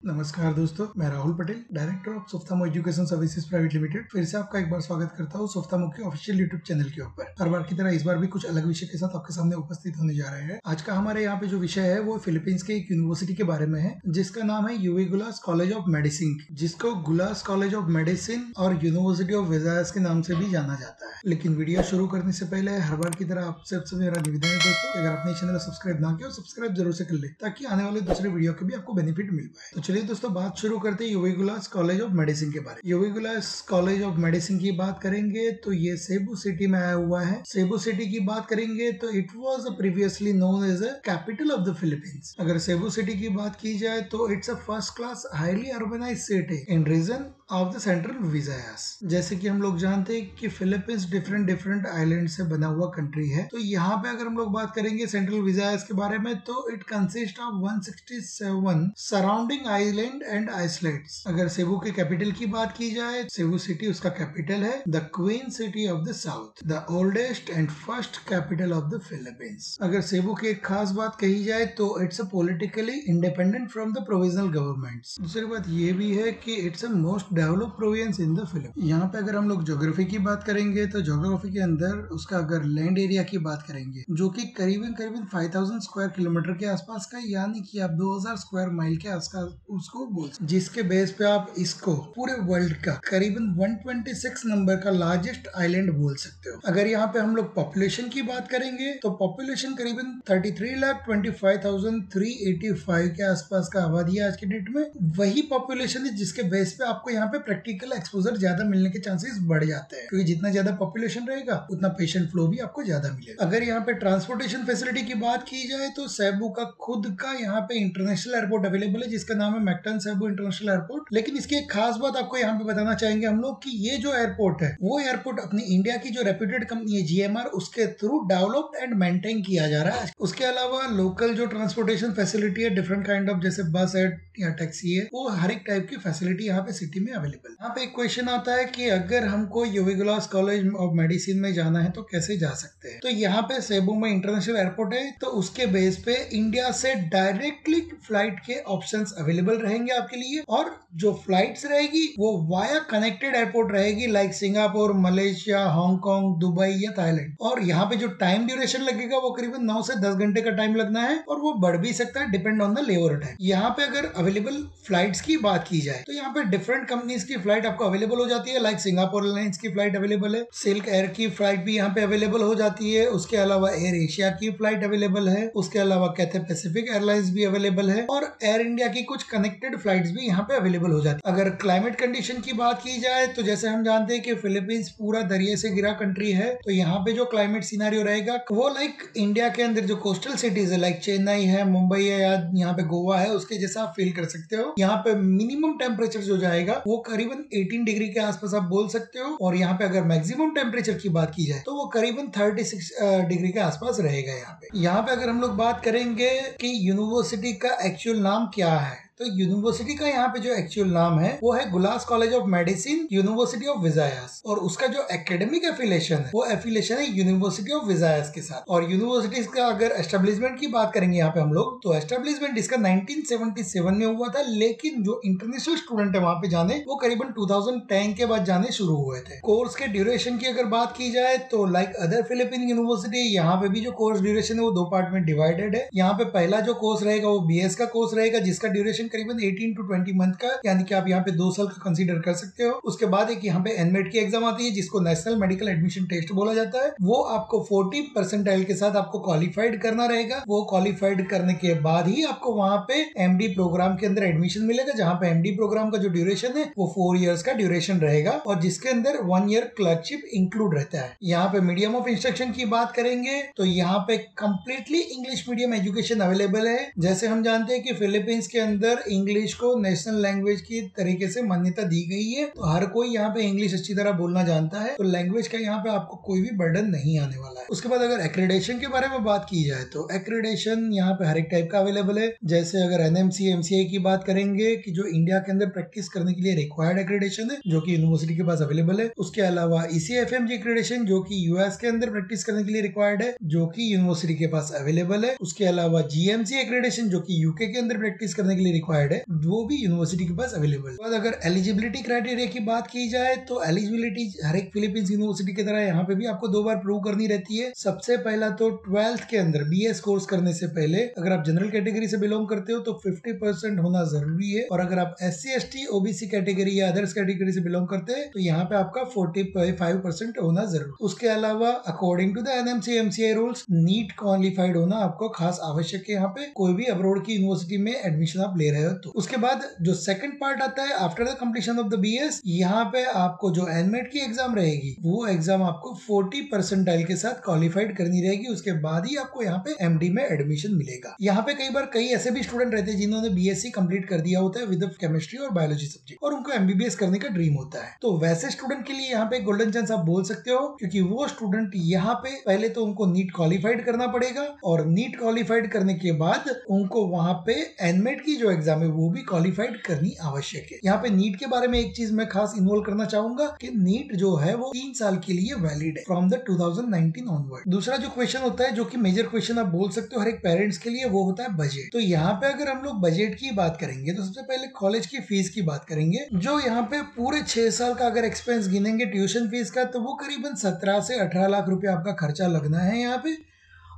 नमस्कार दोस्तों, मैं राहुल पटेल, डायरेक्टर ऑफ सोफ्थामो एजुकेशन सर्विसेज प्राइवेट लिमिटेड फिर से आपका एक बार स्वागत करता हूँ सोफ्थामो के ऑफिशियल यूट्यूब चैनल के ऊपर। हर बार की तरह इस बार भी कुछ अलग विषय के साथ आपके सामने उपस्थित होने जा रहे हैं। आज का हमारे यहाँ पे जो विषय है वो फिलीपींस के एक यूनिवर्सिटी के बारे में है जिसका नाम है यूवी गुलास कॉलेज ऑफ मेडिसिन, जिसको गुलास कॉलेज ऑफ मेडिसिन और यूनिवर्सिटी ऑफ विजायास के नाम से भी जाना जाता है। लेकिन वीडियो शुरू करने से पहले हर बार की तरह आप सबसे मेरा निवेदन है दोस्तों, अगर आपने चैनल को सब्सक्राइब ना किया तो सब्सक्राइब जरूर से कर ले ताकि आने वाले दूसरे वीडियो के भी आपको बेनिफिट मिल पाए। तो चलिए दोस्तों, बात शुरू करते हैं यूवी गुलास कॉलेज ऑफ मेडिसिन के बारे में। यूवी गुलास कॉलेज ऑफ मेडिसिन की बात करेंगे तो ये सेबू सिटी में आया हुआ है। सेबू सिटी की बात करेंगे तो it was previously known as a capital of the Philippines. अगर सेबू सिटी की बात की जाए तो it's a first class highly urbanized city in region of the central Visayas. जैसे कि हम लोग जानते हैं कि फिलीपींस डिफरेंट आइलैंड से बना हुआ कंट्री है। तो यहाँ पे अगर हम लोग बात करेंगे सेंट्रल विजायास के बारे में तो it consist of 167 surrounding island and islands. अगर सेबू के कैपिटल की बात की जाए, सेबू सिटी उसका कैपिटल है, the queen city of the south, the oldest and first capital of the Philippines. अगर सेबू की एक खास बात कही जाए तो it's a politically independent from the provisional governments. दूसरी बात ये भी है कि it's a most develop province in the Philippines. यहाँ पे अगर हम लोग ज्योग्राफी की बात करेंगे तो ज्योग्राफी के अंदर उसका अगर लैंड एरिया की बात करेंगे जो कि करीबन 5000 स्क्वायर किलोमीटर के आसपास का, यानी कि आप 2000 स्क्वायर माइल के आसपास उसको बोल सकते, जिसके बेस पे आप इसको पूरे वर्ल्ड का करीबन 126 नंबर का लार्जेस्ट आइलैंड बोल सकते हो। अगर यहाँ पे हम लोग पॉपुलेशन की बात करेंगे तो पॉपुलेशन करीबन 33,25,385 के आसपास का आबादी है आज के डेट में। वही पॉपुलेशन है जिसके बेस पे आपको यहाँ पे प्रैक्टिकल एक्सपोजर ज्यादा मिलने के चांसेस बढ़ जाते हैं, क्योंकि जितना ज्यादा पॉपुलेशन रहेगा उतना पेशेंट फ्लो भी आपको ज्यादा मिलेगा। अगर यहाँ पे ट्रांसपोर्टेशन फैसिलिटी की बात की जाए तो सेबू का खुद का यहाँ पे इंटरनेशनल एयरपोर्ट अवेलेबल है जिसका नाम है मैक्टन सेबू इंटरनेशनल एयरपोर्ट। लेकिन इसकी एक खास बात आपको यहाँ पे बताना चाहेंगे हम लोग कि ये जो एयरपोर्ट है वो एयरपोर्ट अपनी इंडिया की जो रेप्यूटेड कंपनी है GMR, उसके थ्रू डेवलप्ड एंड मेंटेन किया जा रहा है। उसके अलावा लोकल जो ट्रांसपोर्टेशन फैसिलिटी है डिफरेंट काइंड ऑफ, जैसे बस है या टैक्सी है, वो हर एक टाइप की फैसिलिटी यहाँ पे सिटी में अवेलेबल। यहाँ पे एक क्वेश्चन आता है कि अगर हमको यूवी गुलास कॉलेज ऑफ मेडिसिन में जाना है तो कैसे जा सकते हैं। तो यहाँ पे सेबू में इंटरनेशनल एयरपोर्ट है, तो उसके बेस पे इंडिया से डायरेक्टली फ्लाइट के ऑप्शंस अवेलेबल रहेंगे आपके लिए, और जो फ्लाइट्स रहेगी वो वाया कनेक्टेड एयरपोर्ट रहेगी like Singapore, Malaysia, Hong Kong, Dubai या थाईलैंड। और यहाँ पे जो टाइम ड्यूरेशन लगेगा वो करीबन 9 से 10 घंटे का टाइम लगना है, और वो बढ़ भी सकता है डिपेंड ऑन द लेवर टाइम। यहाँ पे अगर अवेलेबल फ्लाइट्स की बात की जाए तो यहाँ पे डिफरेंट कंपनीज की फ्लाइट आपको अवेलेबल हो जाती है, लाइक सिंगापुर एयरलाइंस की फ्लाइट अवेलेबल है, सिल्क एयर की फ्लाइट भी यहाँ पे अवेलेबल हो जाती है, उसके अलावा एयर एशिया की फ्लाइट अवेलेबल है, उसके अलावा कैथे पैसिफिक एयरलाइंस भी अवेलेबल है, और एयर इंडिया की कुछ कनेक्टेड फ्लाइट्स भी यहाँ पे अवेलेबल हो जाती है। अगर क्लाइमेट कंडीशन की बात की जाए तो जैसे हम जानते हैं कि फिलीपींस पूरा दरिया से घिरा कंट्री है, तो यहाँ पे जो क्लाइमेट सिनेरियो रहेगा वो लाइक इंडिया के अंदर जो कोस्टल सिटीज है लाइक चेन्नई है, मुंबई है या यहाँ पे गोवा है, उसके जैसा आप फील कर सकते हो। यहाँ पे मिनिमम टेम्परेचर जो जाएगा वो करीबन 18 डिग्री के आसपास आप बोल सकते हो, और यहाँ पे अगर मैक्सिमम टेम्परेचर की बात की जाए तो वो करीबन 36 डिग्री के आसपास रहेगा। यहाँ पे अगर हम लोग बात करेंगे कि यूनिवर्सिटी का एक्चुअल नाम क्या है, तो यूनिवर्सिटी का यहाँ पे जो एक्चुअल नाम है वो है Gullas college of medicine university of Visayas, और उसका जो एकेडमिक एफिलेशन है वो एफिलेशन है यूनिवर्सिटी ऑफ विजायास के साथ। और यूनिवर्सिटी का अगर एस्टेब्लिशमेंट की बात करेंगे यहाँ पे हम लोग, तो एस्टेब्लिशमेंट इसका 1977 में हुआ था, लेकिन जो इंटरनेशनल स्टूडेंट है वहाँ पे जाने वो करीबन 2010 के बाद जाने शुरू हुए थे। कोर्स के ड्यूरेशन की अगर बात की जाए तो लाइक अदर फिलिपिन यूनिवर्सिटी, यहाँ पे भी जो कोर्स ड्यूरेशन है वो 2 पार्ट में डिवाइडेड है। यहाँ पे पहला जो कोर्स रहेगा वो BS का कोर्स रहेगा जिसका ड्यूरेशन करीबन 18 टू 20 मंथ का, यानी कि आप यहाँ पे 2 साल का कंसीडर कर सकते हो। उसके बाद एक यहाँ पे NMET की एग्जाम आती है जिसको नेशनल मेडिकल एडमिशन टेस्ट बोला जाता है। वो आपको 40 परसेंटाइल के साथ आपको क्वालिफाइड करना रहेगा। वो क्वालिफाइड करने के बाद ही आपको वहाँ पे MD प्रोग्राम के अंदर एडमिशन मिलेगा, जहाँ पे MD प्रोग्राम का जो ड्यूरेशन है वो 4 इयर्स का ड्यूरेशन रहेगा, और जिसके अंदर 1 ईयर क्लर्कशिप इंक्लूड रहता है। यहाँ पे मीडियम ऑफ इंस्ट्रक्शन की बात करेंगे तो यहाँ पे completely English medium education available है। जैसे हम जानते हैं कि फिलीपींस के अंदर इंग्लिश को नेशनल लैंग्वेज की तरीके से मान्यता दी गई है, तो हर कोई यहाँ पे इंग्लिश अच्छी तरह बोलना जानता है, तो लैंग्वेज का यहाँ पे आपको कोई भी बर्डन नहीं आने वाला है। उसके बाद अगर एक्रेडिटेशन के बारे में बात की जाए तो एक्रेडिटेशन यहाँ पे हर एक टाइप का अवेलेबल है। जैसे अगर NMC MCI की बात करेंगे कि जो इंडिया के अंदर प्रैक्टिस करने के लिए रिक्वायर्ड एक्रेडिटेशन है जो कि यूनिवर्सिटी के पास अवेलेबल है। उसके अलावा ECFMG एक्रेडिटेशन जो कि US के अंदर प्रैक्टिस करने के लिए रिक्वायर्ड है, जो कि यूनिवर्सिटी के पास अवेलेबल है। उसके अलावा GMC एक्रेडिटेशन जो कि UK के अंदर प्रैक्टिस करने के लिए रिक्वायर्ड है वो भी यूनिवर्सिटी के पास अवेलेबल है। अगर एलिजिबिलिटी क्राइटेरिया की बात की जाए तो एलिजिबिलिटी हर एक फिलीपींस यूनिवर्सिटी की तरह यहाँ पे भी आपको 2 बार प्रूव करनी रहती है। सबसे पहला तो 12th के अंदर बीएस कोर्स करने से पहले अगर आप जनरल कैटेगरी से बिलोंग करते हो तो 50% होना जरूरी है, और अगर आप SC ST OBC कैटेगरी या अदर्स कैटेगरी से बिलोंग करते हैं तो यहाँ पे आपका 45% होना जरूरी। उसके अलावा according to the NMC MCI rules NEET qualified होना आपको खास आवश्यक है यहाँ पे, कोई भी अब्रॉड की यूनिवर्सिटी में एडमिशन आप ले रहे हो तो। उसके बाद जो सेकंड पार्ट आता है after the completion of the BS, यहाँ पे आपको जो एनमेट की एग्जाम रहेगी वो एग्जाम आपको 40 परसेंटाइल के साथ क्वालिफाइड करनी रहेगी। उसके बाद ही आपको यहाँ पे MD में एडमिशन मिलेगा। यहाँ पे कई ऐसे भी स्टूडेंट रहते हैं जिन्होंने BSc कंप्लीट कर दिया होता है विद केमिस्ट्री और बायोलॉजी सब्जेक्ट और उनको MBBS करने का ड्रीम होता है, तो वैसे स्टूडेंट के लिए यहाँ पे गोल्डन चांस आप बोल सकते हो, क्योंकि वो स्टूडेंट यहाँ पे पहले तो उनको नीट क्वालिफाइड करना पड़ेगा और नीट क्वालिफाइड करने के बाद उनको वहाँ पे एनमेट की जो एग्जाम है वो भी क्वालिफाइड करनी आवश्यक है। यहाँ पे नीट के बारे में एक चीज मैं खास इन्वॉल्व करना चाहूंगा कि नीट जो है वो 3 साल के लिए वैलिड है फ्रॉम द 2019 ऑनवर्ड। दूसरा जो क्वेश्चन होता है जो कि मेजर क्वेश्चन आप बोल सकते हो हर एक पेरेंट्स के लिए, वो होता है बजट। तो यहाँ पे अगर हम लोग बजट की बात करेंगे तो सबसे पहले कॉलेज की फीस की बात करेंगे, जो यहाँ पे पूरे 6 साल का अगर एक्सपेंस गिनेंगे ट्यूशन फीस का तो वो करीबन 17 से 18 लाख रुपए आपका खर्चा लगना है यहाँ पे।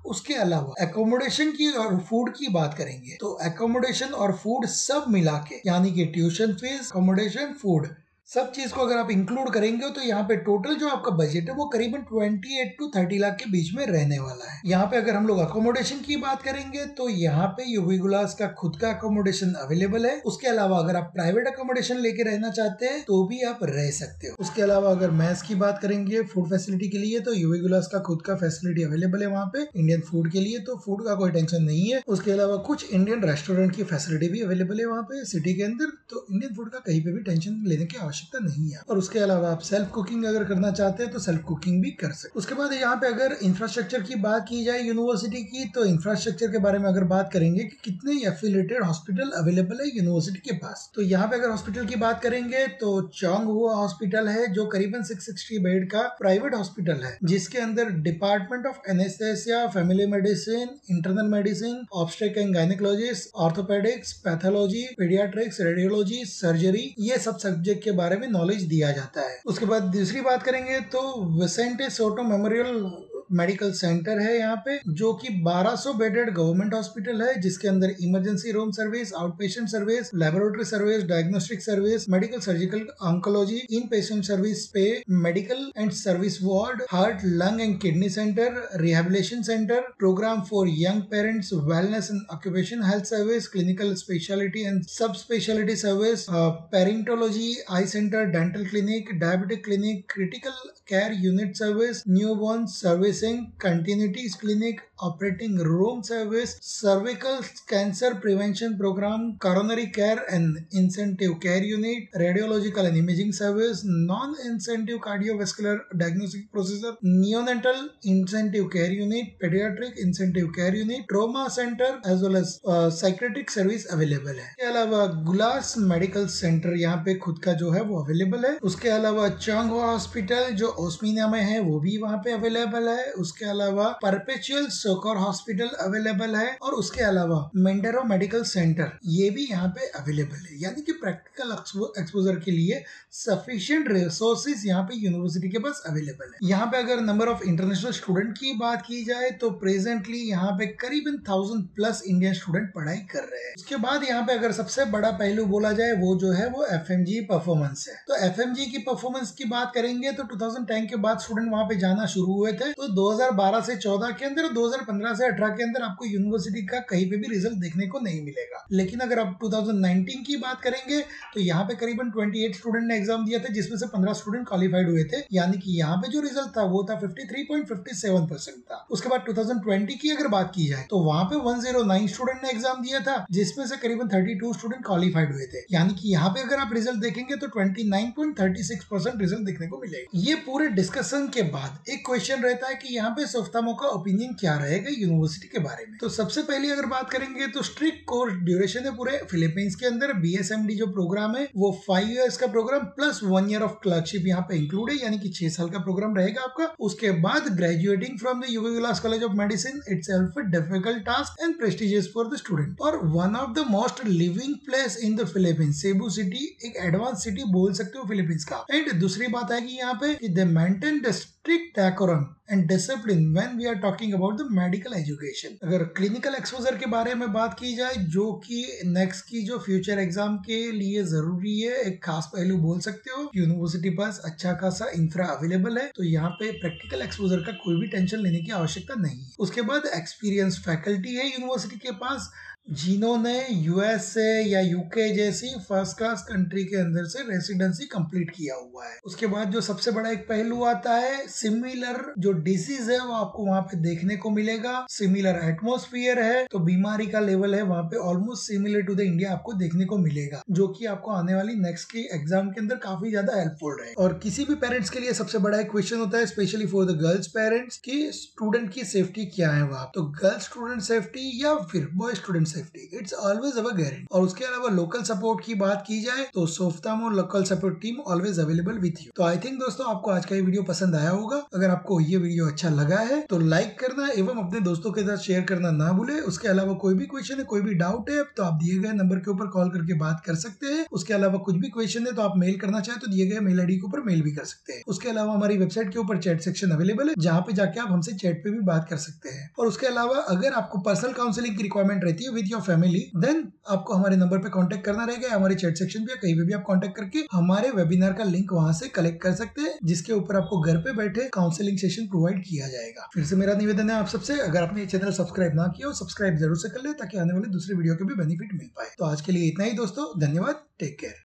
उसके अलावा एकोमोडेशन की और फूड की बात करेंगे तो एकोमोडेशन और फूड सब मिला के यानी कि ट्यूशन फीस, एकोमोडेशन, फूड सब चीज को अगर आप इंक्लूड करेंगे तो यहाँ पे टोटल जो आपका बजट है वो करीबन 28 to 30 लाख के बीच में रहने वाला है। यहाँ पे अगर हम लोग अकोमोडेशन की बात करेंगे तो यहाँ पे यूवी गुलास का खुद का अकोमोडेशन अवेलेबल है। उसके अलावा अगर आप प्राइवेट अकोमोडेशन लेके रहना चाहते हैं तो भी आप रह सकते हो। उसके अलावा अगर मैस की बात करेंगे फूड फैसिलिटी के लिए तो यूवी गुलास का खुद का फैसिलिटी अवेलेबल है वहाँ पे इंडियन फूड के लिए, तो फूड का कोई टेंशन नहीं है। उसके अलावा कुछ इंडियन रेस्टोरेंट की फैसिलिटी भी अवेलेबल है वहाँ पे सिटी के अंदर, तो इंडियन फूड का कहीं पे भी टेंशन लेने की आवश्यकता नहीं है। और उसके अलावा आप सेल्फ कुकिंग अगर करना चाहते हैं तो सेल्फ कुकिंग भी कर सकते। उसके बाद यहाँ पे अगर इंफ्रास्ट्रक्चर की बात की जाए यूनिवर्सिटी की तो इंफ्रास्ट्रक्चर के बारे में अगर बात करेंगे कि कितने एफिलिएटेड हॉस्पिटल अवेलेबल है यूनिवर्सिटी के पास, तो यहाँ पे अगर हॉस्पिटल की बात करेंगे तो चोंग हुआ हॉस्पिटल है जो करीबन 660 बेड का प्राइवेट हॉस्पिटल है, जिसके अंदर department of anaesthesia, family medicine, internal medicine, obstetric and gynaecologist, orthopaedics, pathology, paediatrics, radiology, surgery, ये सब सब्जेक्ट के बारे में नॉलेज दिया जाता है। उसके बाद दूसरी बात करेंगे तो विसेंटे सोटो मेमोरियल मेडिकल सेंटर है यहाँ पे, जो कि 1200 बेडेड गवर्नमेंट हॉस्पिटल है, जिसके अंदर emergency room service, outpatient service, laboratory service, diagnostic service, medical surgical oncology, inpatient service पे, medical and service ward, heart, lung and kidney centre, rehabilitation centre, programme for young parents, wellness and occupation health service, clinical speciality and subspecialty service, perinatology, eye centre, dental clinic, diabetic clinic, critical care unit service, newborn servicing, continuity clinic, operating room service, cervical cancer prevention programme, coronary care and intensive care unit, radiological and imaging service, non intensive cardiovascular diagnostic procedure, neonatal intensive care unit, paediatric intensive care unit, trauma centre as well as psychiatric service available है। इसके अलावा गुलास medical centre यहाँ पे खुद का जो है वो अवेलेबल है। उसके अलावा चोंग हॉस्पिटल जो ओस्मीना में है वो भी वहाँ पे अवेलेबल है। उसके अलावा परपेचुअल सोकर हॉस्पिटल अवेलेबल है और उसके अलावा मेंडेरो मेडिकल सेंटर ये भी यहाँ पे अवेलेबल है, यानी कि प्रैक्टिकल एक्सपोजर के लिए सफिशिएंट रिसोर्सेज यहाँ पे यूनिवर्सिटी के पास अवेलेबल है। यहाँ पे अगर नंबर ऑफ इंटरनेशनल स्टूडेंट की बात की जाए तो प्रेजेंटली यहाँ पे करीबन 1000+ इंडियन स्टूडेंट पढ़ाई कर रहे हैं। उसके बाद यहाँ पे अगर सबसे बड़ा पहलू बोला जाए वो जो है वो FMG परफॉर्मेंस है। तो FMG की परफॉर्मेंस की बात करेंगे तो 2010 के बाद स्टूडेंट वहाँ पे जाना शुरू हुए थे, तो 2012 से 14 के अंदर, 2015 से 18 के अंदर आपको यूनिवर्सिटी का कहीं पे भी रिजल्ट देखने को नहीं मिलेगा। लेकिन अगर आप 2019 की बात करेंगे तो यहाँ पे करीबन 28 स्टूडेंट ने एग्जाम दिया था, जिसमें से 15 स्टूडेंट क्वालिफाइड हुए थे, यानी कि यहाँ पे जो रिजल्ट था वो था 53.57% था। उसके बाद 2020 की अगर बात की जाए तो वहाँ पे 109 स्टूडेंट ने एग्जाम दिया था, जिसमें से करीबन 32 स्टूडेंट क्वालिफाइड हुए थे, यानी कि यहाँ पे अगर आप रिजल्ट देखेंगे तो 29.36% रिजल्ट देखने को मिलेगा। ये पूरे डिस्कशन के बाद एक क्वेश्चन रहता है कि यहाँ पे सोफ्थामो का ओपिनियन क्या रहेगा यूनिवर्सिटी के बारे में। तो सबसे पहले अगर बात करेंगे तो स्ट्रिक्ट कोर्स ड्यूरेशन है पूरे फिलीपींस के अंदर। BSMD जो प्रोग्राम है वो 5 इयर्स का programme plus 1 year of clerkship यहाँ पे इंक्लूड है, यानी कि 6 साल का प्रोग्राम रहेगा आपका। उसके बाद ग्रेजुएटिंग फ्रॉम द यूवी विलास college of medicine itself a difficult task and prestigious for the student और one of the most living place in the Philippines. Cebu City एक एडवांस सिटी बोल सकते हो फिलीपींस का। एंड दूसरी बात है कि यहाँ पे they maintain the strict decorum and discipline when we are talking about the medical education. अगर क्लिनिकल एक्सपोजर के बारे में बात की जाए जो कि नेक्स्ट की जो फ्यूचर एग्जाम के लिए जरूरी है, एक खास पहलू बोल सकते हो। यूनिवर्सिटी पास अच्छा खासा इंफ्रा अवेलेबल है, तो यहाँ पे प्रैक्टिकल एक्सपोजर का कोई भी टेंशन लेने की आवश्यकता नहीं है। उसके बाद एक्सपीरियंस फैकल्टी है यूनिवर्सिटी के पास जिन्होंने USA या UK जैसी फर्स्ट क्लास कंट्री के अंदर से रेसिडेंसी कंप्लीट किया हुआ है। उसके बाद जो सबसे बड़ा एक पहलू आता है, सिमिलर जो डिसीज है वो आपको वहाँ पे देखने को मिलेगा। सिमिलर एटमोस्फियर है, तो बीमारी का लेवल है वहाँ पे almost similar to the India आपको देखने को मिलेगा, जो कि आपको आने वाली नेक्स्ट की एग्जाम के अंदर काफी ज्यादा हेल्पफुल रहे। और किसी भी पेरेंट्स के लिए सबसे बड़ा एक क्वेश्चन होता है, specially for the girls parents, की स्टूडेंट की सेफ्टी क्या है वहाँ। तो गर्ल्स स्टूडेंट सेफ्टी या फिर boy student safety, it's always our guarantee. और उसके अलावा लोकल सपोर्ट की बात की जाए तो सोफ्ताम और local support team always available with you. तो आई थिंक दोस्तों आपको आज का ये वीडियो पसंद आया होगा। अगर आपको ये वीडियो अच्छा लगा है तो लाइक करना एवं अपने दोस्तों के साथ शेयर करना ना भूले। उसके अलावा कोई भी क्वेश्चन है, कोई भी डाउट है तो आप दिए गए नंबर के ऊपर कॉल करके बात कर सकते हैं। उसके अलावा कुछ भी क्वेश्चन है तो आप मेल करना चाहे तो दिए गए मेल आईडी के ऊपर मेल भी कर सकते हैं। उसके अलावा हमारी वेबसाइट के ऊपर चैट सेक्शन अवेलेबल है, जहाँ पे जाके आप हमसे चैट पे भी बात कर सकते हैं। और उसके अलावा अगर आपको पर्सनल काउंसलिंग की रिक्वायरमेंट रहती है विद योर फैमिली, देन आपको हमारे नंबर पे कांटेक्ट करना रहेगा, हमारे चैट सेक्शन पे या कहीं पे भी आप कांटेक्ट करके हमारे वेबिनार का लिंक वहां से कलेक्ट कर सकते हैं, जिसके ऊपर आपको घर पे बैठे काउंसलिंग सेशन प्रोवाइड किया जाएगा। फिर से मेरा निवेदन है आप सबसे, अगर आपने ये चैनल सब्सक्राइब ना किया हो सब्सक्राइब जरूर से कर ले, ताकि आने वाले दूसरे वीडियो के भी बेनिफिट मिल पाए। तो आज के लिए इतना ही दोस्तों, धन्यवाद, टेक केयर।